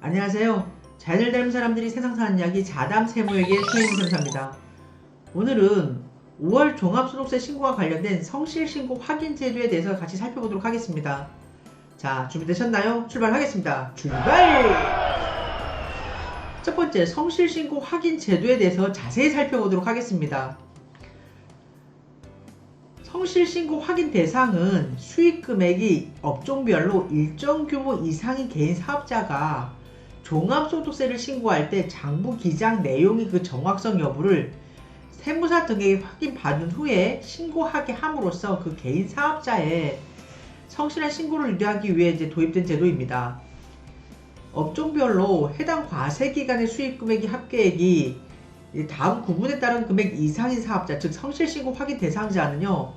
안녕하세요. 잘 닮은 사람들이 세상 사는 이야기 자담 세무에게 서인 선사입니다. 오늘은 5월 종합소득세 신고와 관련된 성실신고 확인 제도에 대해서 같이 살펴보도록 하겠습니다. 자, 준비되셨나요? 출발하겠습니다. 출발! 첫 번째, 성실신고 확인 제도에 대해서 자세히 살펴보도록 하겠습니다. 성실신고 확인 대상은 수익금액이 업종별로 일정 규모 이상의 개인 사업자가 종합소득세를 신고할 때 장부 기장 내용의 그 정확성 여부를 세무사 등에게 확인받은 후에 신고하게 함으로써 그 개인 사업자의 성실한 신고를 유도하기 위해 도입된 제도입니다. 업종별로 해당 과세기간의 수익금액이 합계액이 다음 구분에 따른 금액 이상인 사업자, 즉 성실신고 확인 대상자는요,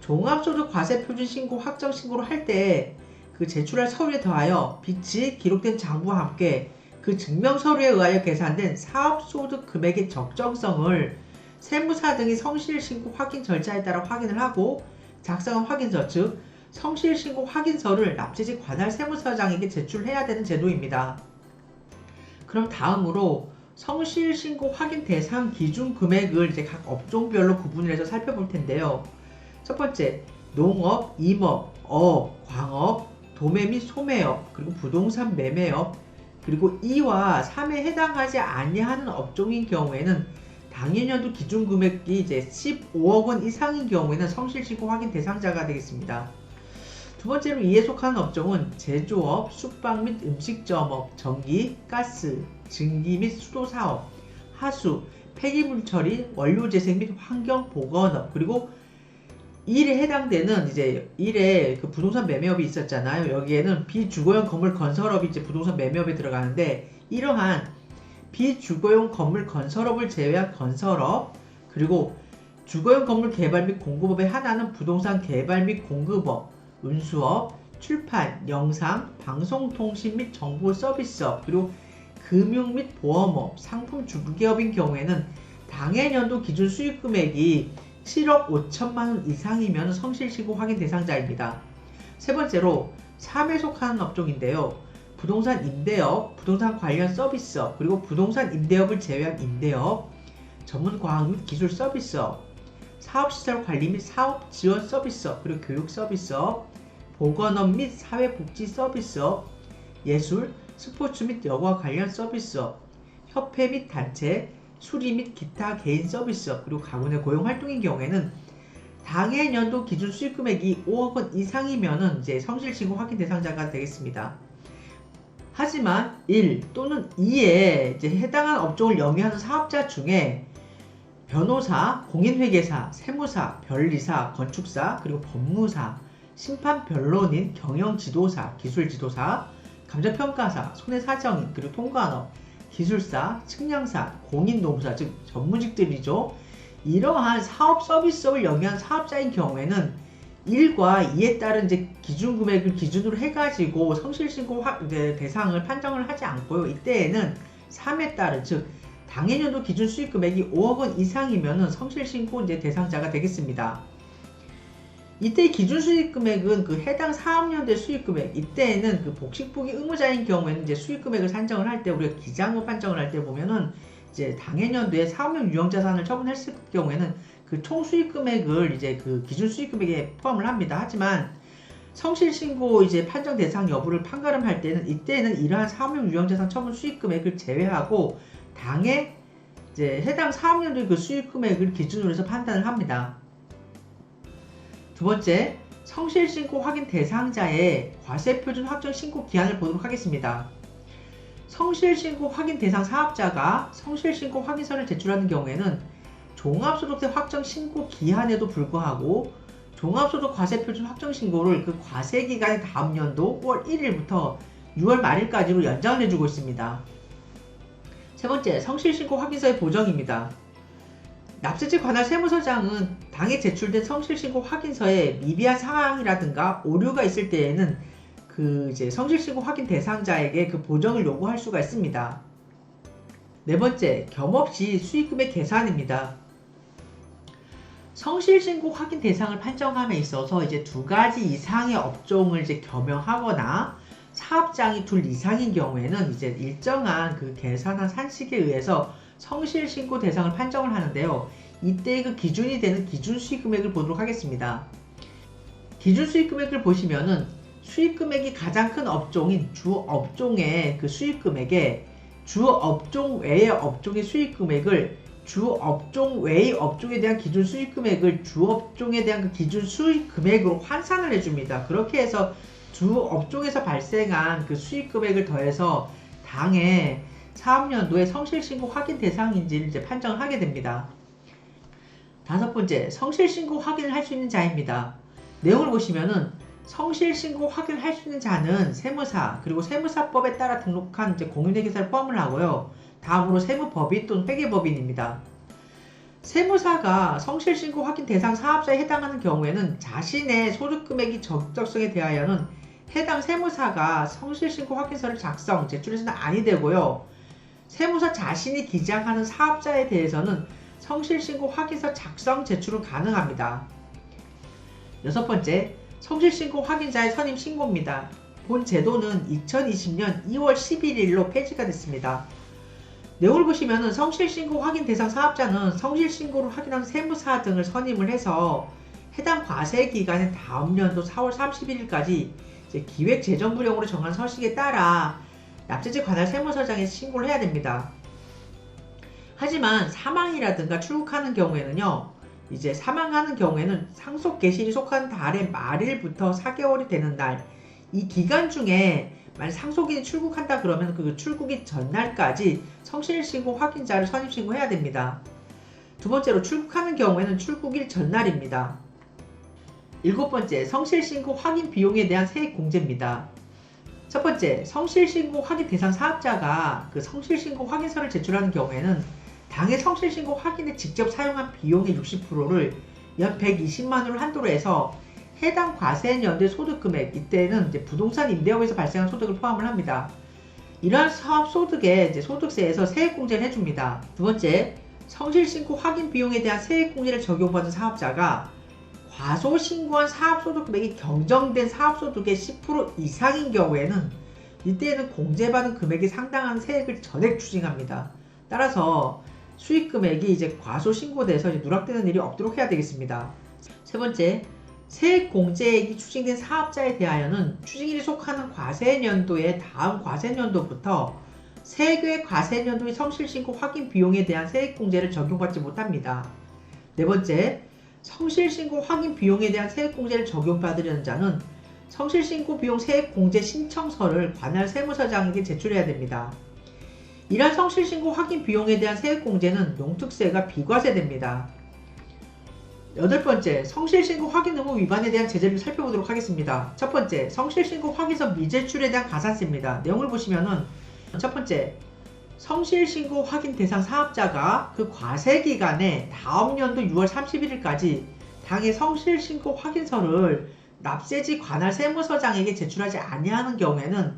종합소득 과세표준 신고 확정 신고를 할 때 그 제출할 서류에 더하여 빚이 기록된 장부와 함께 그 증명 서류에 의하여 계산된 사업소득 금액의 적정성을 세무사 등이 성실신고 확인 절차에 따라 확인을 하고 작성한 확인서, 즉 성실신고 확인서를 납세지 관할 세무서장에게 제출해야 되는 제도입니다. 그럼 다음으로 성실신고 확인 대상 기준 금액을 각 업종별로 구분을 해서 살펴볼 텐데요. 첫 번째, 농업, 임업, 어업, 광업, 도매 및 소매업, 그리고 부동산 매매업, 그리고 2와 3에 해당하지 아니하는 업종인 경우에는 당해년도 기준 금액이 15억 원 이상인 경우에는 성실신고 확인 대상자가 되겠습니다. 두 번째로 이에 속하는 업종은 제조업, 숙박 및 음식점업, 전기, 가스, 증기 및 수도사업, 하수, 폐기물 처리, 원료재생 및 환경보건업, 그리고 1에 해당되는 일에 그 부동산 매매업이 있었잖아요. 여기에는 비주거용 건물 건설업이 부동산 매매업에 들어가는데, 이러한 비주거용 건물 건설업을 제외한 건설업, 그리고 주거용 건물 개발 및 공급업의 하나는 부동산 개발 및 공급업, 운수업, 출판, 영상, 방송통신 및 정보 서비스업, 그리고 금융 및 보험업, 상품 중개업인 경우에는 당해년도 기준 수익금액이 7억 5천만 원 이상이면 성실신고 확인 대상자입니다. 세 번째로 3에 속하는 업종인데요. 부동산 임대업, 부동산 관련 서비스업, 그리고 부동산 임대업을 제외한 임대업, 전문과학 및 기술 서비스업, 사업시설 관리 및 사업 지원 서비스업, 그리고 교육 서비스업, 보건업 및 사회복지 서비스업, 예술, 스포츠 및 여가 관련 서비스업, 협회 및 단체, 수리 및 기타 개인 서비스업, 그리고 가구내 고용 활동인 경우에는 당해년도 기준 수익금액이 5억 원 이상이면은 성실신고 확인 대상자가 되겠습니다. 하지만 1 또는 2에 해당한 업종을 영위하는 사업자 중에 변호사, 공인회계사, 세무사, 변리사, 건축사, 그리고 법무사, 심판 변론인, 경영지도사, 기술지도사, 감정평가사, 손해사정인, 그리고 통관업, 기술사, 측량사, 공인노무사, 즉 전문직들이죠. 이러한 사업 서비스업을 영위한 사업자인 경우에는 1과 2에 따른 기준 금액을 기준으로 해가지고 성실신고 대상을 판정을 하지 않고요. 이때에는 3에 따른, 즉 당해년도 기준 수익금액이 5억 원 이상이면 성실신고 대상자가 되겠습니다. 이때 기준 수익금액은 그 해당 사업년도의 수익금액, 이때에는 그 복식부기 의무자인 경우에는 수익금액을 산정을 할 때, 우리가 기장부 판정을 할 때 보면은 당해년도에 사업용 유형자산을 처분했을 경우에는 그 총 수익금액을 그 기준 수익금액에 포함을 합니다. 하지만 성실신고 판정 대상 여부를 판가름할 때는, 이때는 이러한 사업용 유형자산 처분 수익금액을 제외하고 당해 해당 사업년도의 그 수익금액을 기준으로 해서 판단을 합니다. 두 번째, 성실신고 확인 대상자의 과세표준 확정 신고 기한을 보도록 하겠습니다. 성실신고 확인 대상 사업자가 성실신고 확인서를 제출하는 경우에는 종합소득세 확정 신고 기한에도 불구하고 종합소득 과세표준 확정 신고를 그 과세기간의 다음 연도 5월 1일부터 6월 말일까지로 연장을 해주고 있습니다. 세 번째, 성실신고 확인서의 보정입니다. 납세지 관할 세무서장은 당에 제출된 성실신고 확인서에 미비한 사항이라든가 오류가 있을 때에는 그 성실신고 확인 대상자에게 그 보정을 요구할 수가 있습니다. 네 번째, 겸업시 수익금액 계산입니다. 성실신고 확인 대상을 판정함에 있어서 두 가지 이상의 업종을 겸용하거나 사업장이 둘 이상인 경우에는 이제 일정한 그 계산한 산식에 의해서 성실신고 대상을 판정을 하는데요. 이때 그 기준이 되는 기준수익금액을 보도록 하겠습니다. 기준수익금액을 보시면은 수익금액이 가장 큰 업종인 주업종의 그 수익금액에 주업종 외의 업종의 수익금액을 주업종 외의 업종에 대한 기준수익금액을 주업종에 대한 그 기준수익금액으로 환산을 해줍니다. 그렇게 해서 주업종에서 발생한 그 수익금액을 더해서 당해 사업연도의 성실신고 확인 대상인지를 이제 판정을 하게 됩니다. 다섯 번째, 성실신고 확인을 할 수 있는 자입니다. 내용을 보시면은 성실신고 확인을 할 수 있는 자는 세무사, 그리고 세무사법에 따라 등록한 이제 공인회계사를 포함을 하고요. 다음으로 세무법인 또는 회계법인입니다. 세무사가 성실신고 확인 대상 사업자에 해당하는 경우에는 자신의 소득금액이 적격성에 대하여는 해당 세무사가 성실신고 확인서를 작성, 제출해서는 아니 되고요. 세무사 자신이 기장하는 사업자에 대해서는 성실신고 확인서 작성, 제출은 가능합니다. 여섯 번째, 성실신고 확인자의 선임 신고입니다. 본 제도는 2020년 2월 11일로 폐지가 됐습니다. 내용을 보시면은 성실신고 확인 대상 사업자는 성실신고를 확인한 세무사 등을 선임을 해서 해당 과세 기간인 다음 연도 4월 31일까지 기획재정부령으로 정한 서식에 따라 납세지 관할 세무서장에 신고를 해야 됩니다. 하지만 사망이라든가 출국하는 경우에는요, 이제 사망하는 경우에는 상속 개시일이 속한 달의 말일부터 4개월이 되는 날, 이 기간 중에 만약 상속인이 출국한다 그러면 그 출국일 전날까지 성실신고 확인자를 선임신고해야 됩니다. 두 번째로 출국하는 경우에는 출국일 전날입니다. 일곱 번째, 성실신고 확인 비용에 대한 세액공제입니다. 첫 번째, 성실신고 확인 대상 사업자가 그 성실신고 확인서를 제출하는 경우에는 당해 성실신고 확인에 직접 사용한 비용의 60%를 연 120만원을 한도로 해서 해당 과세연도의 소득금액, 이때는 이제 부동산 임대업에서 발생한 소득을 포함을 합니다. 이러한 사업 소득에 이제 소득세에서 세액공제를 해줍니다. 두 번째, 성실신고 확인 비용에 대한 세액공제를 적용받은 사업자가 과소신고한 사업소득금액이 경정된 사업소득의 10% 이상인 경우에는 이때에는 공제받은 금액이 상당한 세액을 전액 추징합니다. 따라서 수익금액이 이제 과소신고돼서 이제 누락되는 일이 없도록 해야 되겠습니다. 세 번째, 세액공제액이 추징된 사업자에 대하여는 추징일이 속하는 과세연도의 다음 과세연도부터 세계 과세연도의 성실신고 확인 비용에 대한 세액공제를 적용받지 못합니다. 네 번째, 성실신고 확인 비용에 대한 세액공제를 적용받으려는 자는 성실신고 비용 세액공제 신청서를 관할 세무서장에게 제출해야 됩니다. 이러한 성실신고 확인 비용에 대한 세액공제는 용특세가 비과세됩니다. 여덟 번째, 성실신고 확인 의무 위반에 대한 제재를 살펴보도록 하겠습니다. 첫 번째, 성실신고 확인서 미제출에 대한 가산세입니다. 내용을 보시면은 첫 번째, 성실신고 확인 대상 사업자가 그 과세기간에 다음 연도 6월 31일까지 당해 성실신고 확인서를 납세지 관할 세무서장에게 제출하지 아니하는 경우에는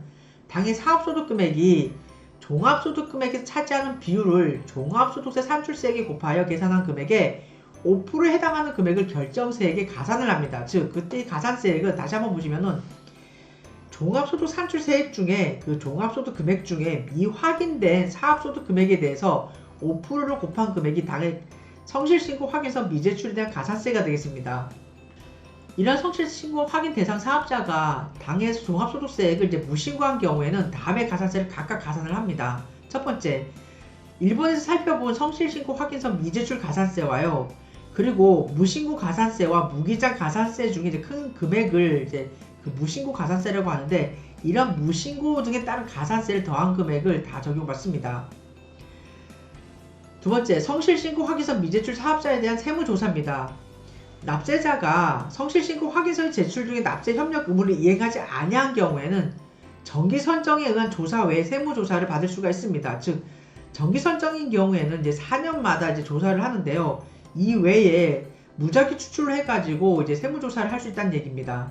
당해 사업소득금액이 종합소득금액에서 차지하는 비율을 종합소득세 산출세액에 곱하여 계산한 금액의 5%에 해당하는 금액을 결정세액에 가산을 합니다. 즉 그때 가산세액은 다시 한번 보시면은 종합소득 산출세액 중에 그 종합소득 금액 중에 미확인된 사업소득 금액에 대해서 5%를 곱한 금액이 당해 성실신고 확인서 미제출에 대한 가산세가 되겠습니다. 이런 성실신고 확인 대상 사업자가 당해서 종합소득세액을 이제 무신고한 경우에는 다음의 가산세를 각각 가산을 합니다. 첫 번째, 일본에서 살펴본 성실신고 확인서 미제출 가산세와요. 그리고 무신고 가산세와 무기장 가산세 중에 이제 큰 금액을 이제 그 무신고 가산세라고 하는데 이런 무신고 등에 따른 가산세를 더한 금액을 다 적용받습니다. 두 번째, 성실신고 확인서 미제출 사업자에 대한 세무조사입니다. 납세자가 성실신고 확인서의 제출 중에 납세 협력 의무를 이행하지 아니한 경우에는 정기선정에 의한 조사 외에 세무조사를 받을 수가 있습니다. 즉 정기선정인 경우에는 이제 4년마다 이제 조사를 하는데요. 이 외에 무작위 추출을 해가지고 이제 세무조사를 할 수 있다는 얘기입니다.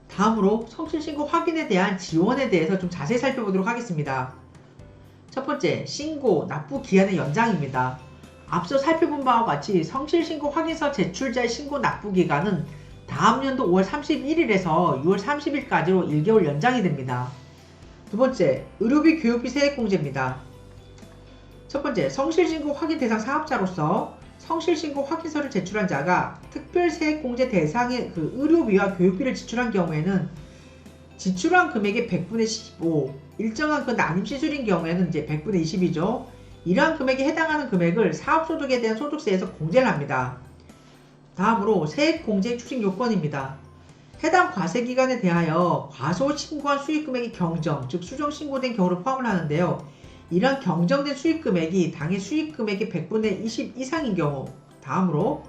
다음으로 성실신고 확인에 대한 지원에 대해서 좀 자세히 살펴보도록 하겠습니다. 첫 번째, 신고, 납부 기한의 연장입니다. 앞서 살펴본 바와 같이 성실신고 확인서 제출자의 신고 납부 기간은 다음 연도 5월 31일에서 6월 30일까지로 1개월 연장이 됩니다. 두 번째, 의료비 교육비 세액공제입니다. 첫 번째, 성실신고 확인 대상 사업자로서 성실신고 확인서를 제출한 자가 특별세액공제 대상의 그 의료비와 교육비를 지출한 경우에는 지출한 금액의 100분의 15, 일정한 그 난임시술인 경우에는 이제 100분의 20이죠. 이러한 금액에 해당하는 금액을 사업소득에 대한 소득세에서 공제를 합니다. 다음으로 세액공제 추징 요건입니다. 해당 과세기간에 대하여 과소신고한 수익금액이 경정, 즉 수정신고된 경우를 포함을 하는데요. 이러한 경정된 수익금액이 당해 수익금액의 100분의 20 이상인 경우, 다음으로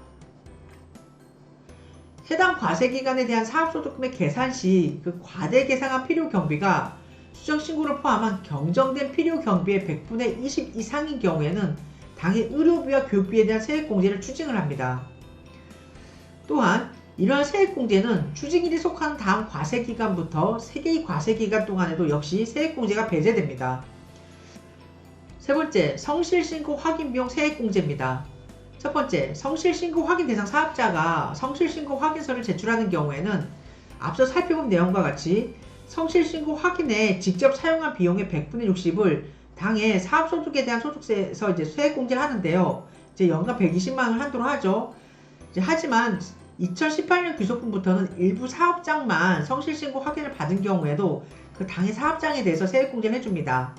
해당 과세기간에 대한 사업소득금액 계산 시 그 과대계상한 필요경비가 수정신고를 포함한 경정된 필요경비의 100분의 20 이상인 경우에는 당해 의료비와 교육비에 대한 세액공제를 추징을 합니다. 또한 이러한 세액공제는 추징일이 속하는 다음 과세기간부터 3개의 과세기간 동안에도 역시 세액공제가 배제됩니다. 세 번째, 성실신고 확인비용 세액공제입니다. 첫 번째, 성실신고 확인 대상 사업자가 성실신고 확인서를 제출하는 경우에는 앞서 살펴본 내용과 같이 성실신고 확인에 직접 사용한 비용의 100분의 60을 당해 사업소득에 대한 소득세에서 이제 세액공제를 하는데요. 이제 연간 120만원을 한도로 하죠. 하지만 2018년 귀속분부터는 일부 사업장만 성실신고 확인을 받은 경우에도 그 당해 사업장에 대해서 세액공제를 해줍니다.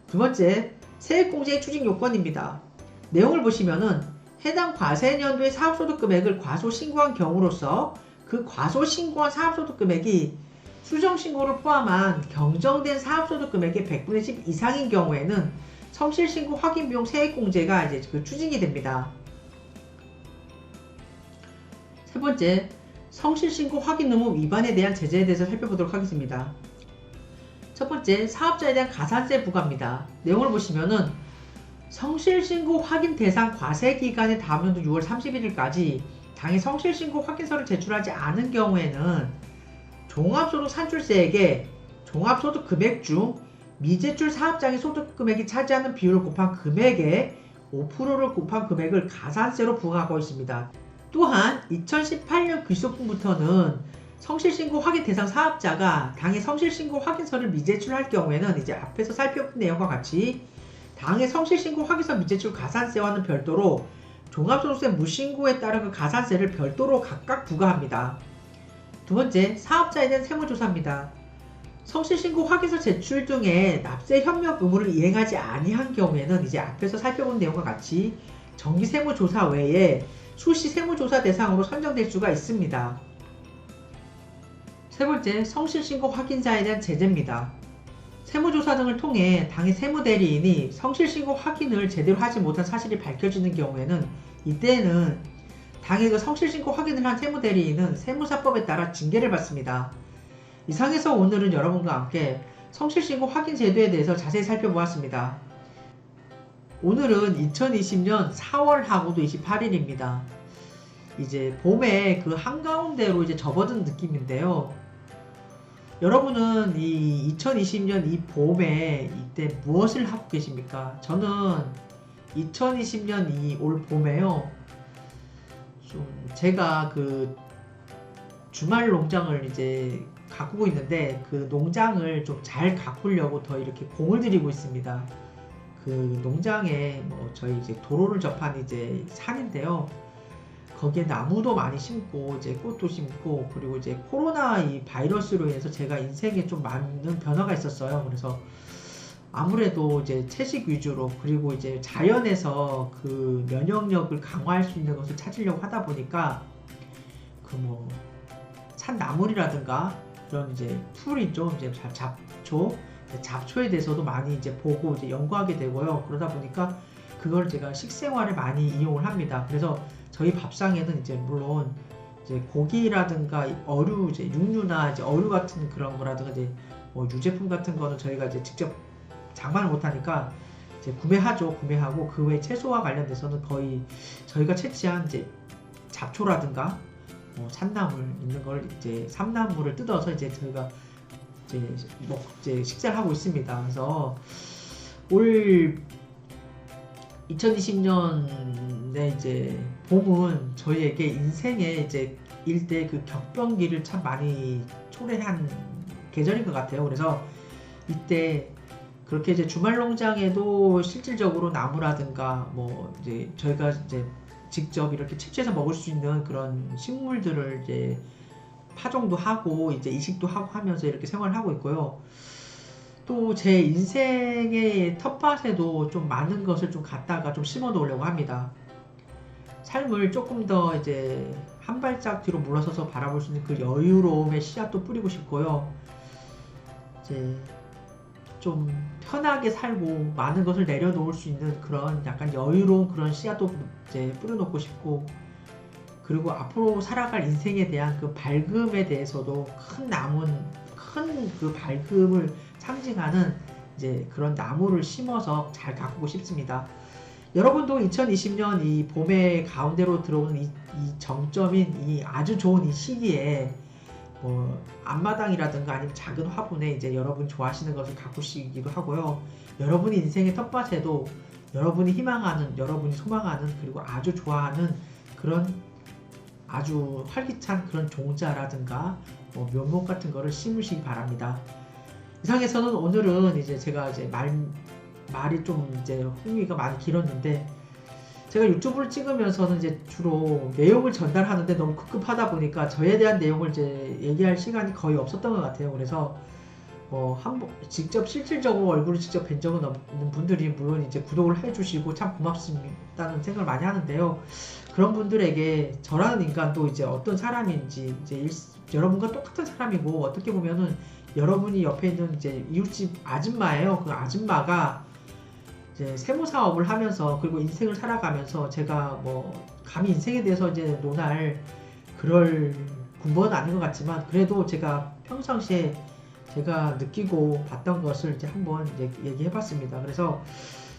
두 번째, 세액공제의 추징 요건입니다. 내용을 보시면은 해당 과세년도의 사업소득 금액을 과소신고한 경우로서 그 과소신고한 사업소득 금액이 수정신고를 포함한 경정된 사업소득 금액의 100분의 10 이상인 경우에는 성실신고 확인비용 세액공제가 이제 그 추징이 됩니다. 세 번째, 성실신고 확인 의무 위반에 대한 제재에 대해서 살펴보도록 하겠습니다. 첫 번째, 사업자에 대한 가산세 부과입니다. 내용을 보시면은 성실신고 확인 대상 과세기간의 다음 연도 6월 31일까지 당해 성실신고 확인서를 제출하지 않은 경우에는 종합소득 산출세액에 종합소득 금액 중 미제출 사업장의 소득 금액이 차지하는 비율을 곱한 금액에 5%를 곱한 금액을 가산세로 부과하고 있습니다. 또한 2018년 귀속분부터는 성실신고 확인 대상 사업자가 당해 성실신고 확인서를 미제출할 경우에는 이제 앞에서 살펴본 내용과 같이 당해 성실신고 확인서 미제출 가산세와는 별도로 종합소득세 무신고에 따른 그 가산세를 별도로 각각 부과합니다. 두 번째, 사업자에 대한 세무조사입니다. 성실신고 확인서 제출 등의 납세 협력 의무를 이행하지 아니한 경우에는 이제 앞에서 살펴본 내용과 같이 정기세무조사 외에 수시 세무조사 대상으로 선정될 수가 있습니다. 세 번째, 성실신고 확인자에 대한 제재입니다. 세무조사 등을 통해 당해 세무대리인이 성실신고 확인을 제대로 하지 못한 사실이 밝혀지는 경우에는 이때는 당해 그 성실신고 확인을 한 세무대리인은 세무사법에 따라 징계를 받습니다. 이상해서 오늘은 여러분과 함께 성실신고 확인 제도에 대해서 자세히 살펴보았습니다. 오늘은 2020년 4월하고도 28일입니다. 이제 봄에 그 한가운데로 이제 접어든 느낌인데요. 여러분은 이 2020년 이 봄에 이때 무엇을 하고 계십니까? 저는 2020년 이 올 봄에요. 좀 제가 그 주말 농장을 이제 가꾸고 있는데 그 농장을 좀 잘 가꾸려고 더 이렇게 공을 들이고 있습니다. 그 농장에 뭐 저희 이제 도로를 접한 이제 산인데요. 거기에 나무도 많이 심고 이제 꽃도 심고 그리고 이제 코로나 이 바이러스로 인해서 제가 인생에 좀 많은 변화가 있었어요. 그래서 아무래도 이제 채식 위주로 그리고 이제 자연에서 그 면역력을 강화할 수 있는 것을 찾으려고 하다 보니까 그 뭐 산나물이라든가 그런 이제 풀이죠. 이제 잡초에 대해서도 많이 이제 보고 이제 연구하게 되고요. 그러다 보니까 그걸 제가 식생활에 많이 이용을 합니다. 그래서 저희 밥상에는 이제 물론 이제 고기라든가 어류, 이제 육류나 이제 어류 같은 그런 거라든가 이제 뭐 유제품 같은 거는 저희가 이제 직접 장만을 못하니까 이제 구매하고 그 외 채소와 관련돼서는 거의 저희가 채취한 이제 잡초라든가 뭐 산나물 있는 걸 이제 삼나물을 뜯어서 이제 저희가 이제 식사를 하고 있습니다. 그래서 올 2020년에 이제 봄은 저희에게 인생의 이제 일대 그 격변기를 참 많이 초래한 계절인 것 같아요. 그래서 이때 그렇게 이제 주말 농장에도 실질적으로 나무라든가 뭐 이제 저희가 이제 직접 이렇게 채취해서 먹을 수 있는 그런 식물들을 이제 파종도 하고 이제 이식도 하고 하면서 이렇게 생활을 하고 있고요. 또 제 인생의 텃밭에도 좀 많은 것을 좀 갖다가 좀 심어 놓으려고 합니다. 삶을 조금 더 이제 한 발짝 뒤로 물러서서 바라볼 수 있는 그 여유로움의 씨앗도 뿌리고 싶고요. 이제 좀 편하게 살고 많은 것을 내려놓을 수 있는 그런 약간 여유로운 그런 씨앗도 이제 뿌려놓고 싶고, 그리고 앞으로 살아갈 인생에 대한 그 밝음에 대해서도 큰 그 밝음을 상징하는 이제 그런 나무를 심어서 잘 가꾸고 싶습니다. 여러분도 2020년 이 봄의 가운데로 들어오는 이 정점인 이 아주 좋은 이 시기에 뭐 앞마당이라든가 아니면 작은 화분에 이제 여러분 좋아하시는 것을 가꾸시기도 하고요. 여러분이 인생의 텃밭에도 여러분이 희망하는, 여러분이 소망하는, 그리고 아주 좋아하는 그런 아주 활기찬 그런 종자라든가 뭐 묘목 같은 거를 심으시기 바랍니다. 이상에서는 오늘은 이제 제가 이제 말이 좀 이제 흥미가 많이 길었는데, 제가 유튜브를 찍으면서는 이제 주로 내용을 전달하는데 너무 급급하다 보니까 저에 대한 내용을 이제 얘기할 시간이 거의 없었던 것 같아요. 그래서 직접 실질적으로 얼굴을 직접 뵌 적은 없는 분들이 물론 이제 구독을 해주시고 참 고맙습니다는 생각을 많이 하는데요. 그런 분들에게 저라는 인간도 이제 어떤 사람인지, 이제 여러분과 똑같은 사람이고, 어떻게 보면은 여러분이 옆에 있는 이제 이웃집 아줌마예요. 그 아줌마가 이제 세무 사업을 하면서, 그리고 인생을 살아가면서 제가 뭐 감히 인생에 대해서 이제 논할 그럴 군번은 아닌 것 같지만, 그래도 제가 평상시에 제가 느끼고 봤던 것을 이제 한번 이제 얘기해봤습니다. 그래서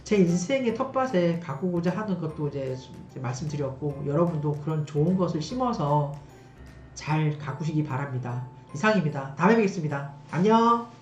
제 인생의 텃밭에 가꾸고자 하는 것도 이제 말씀드렸고, 여러분도 그런 좋은 것을 심어서 잘 가꾸시기 바랍니다. 이상입니다. 다음에 뵙겠습니다. 안녕.